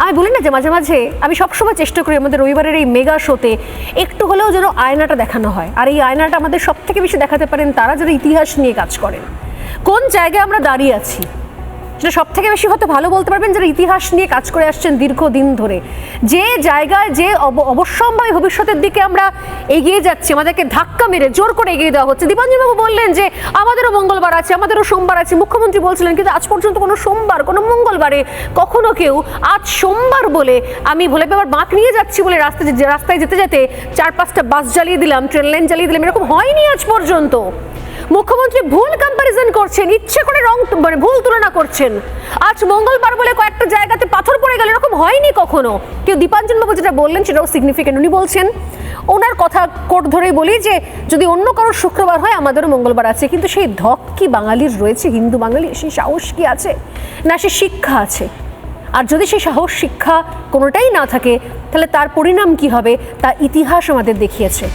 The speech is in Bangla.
আমি বলি না যে মাঝে মাঝে আমি সবসময় চেষ্টা করি আমাদের রবিবারের এই মেগা শোতে একটু হলেও যেন আয়নাটা দেখানো হয়, আর এই আয়নাটা আমাদের সব থেকে বেশি দেখাতে পারেন তারা যারা ইতিহাস নিয়ে কাজ করেন। কোন জায়গায় আমরা দাঁড়িয়ে আছি সেটা সব থেকে বেশি হয়তো ভালো বলতে পারবেন যারা ইতিহাস নিয়ে কাজ করে আসছেন দীর্ঘদিন ধরে। যে জায়গায় যে অবশ্যম্ভাবী ভবিষ্যতের দিকে আমরা এগিয়ে যাচ্ছি, আমাদেরকে ধাক্কা মেরে জোর করে এগিয়ে দেওয়া হচ্ছে। দীপাঞ্জনবাবু বললেন যে আমাদেরও মঙ্গলবার আছে, আমাদেরও সোমবার আছে, মুখ্যমন্ত্রী বলছিলেন, কিন্তু আজ পর্যন্ত কোনো সোমবার কোনো মঙ্গলবারে কখনো কেউ আজ সোমবার বলে আমি ভোলে পেবার বাঁক নিয়ে যাচ্ছি বলে রাস্তায় যেতে যেতে 4-5টা বাস জ্বালিয়ে দিলাম, ট্রেন লাইন জ্বালিয়ে দিলাম, এরকম হয়নি আজ পর্যন্ত। মুখ্যমন্ত্রী ভুল কম্পারিজন করছেন, ইচ্ছে করে ভুল তুলনা করছেন। আজ মঙ্গলবার বলে কয়েকটা জায়গাতে পাথর পড়ে গেল, এরকম হয়নি কখনো। কেউ দীপাঞ্জনবাবু যেটা বললেন সেটাও সিগনিফিকেন্ট। উনি বলছেন, ওনার কথা কোট ধরেই বলি যে যদি অন্য কারোর শুক্রবার হয় আমাদেরও মঙ্গলবার আছে, কিন্তু সেই ধক কি বাঙালির রয়েছে, হিন্দু বাঙালি, সেই সাহস কি আছে, না সে শিক্ষা আছে? আর যদি সেই সাহস শিক্ষা কোনোটাই না থাকে তাহলে তার পরিণাম কি হবে তা ইতিহাস আমাদের দেখিয়েছে।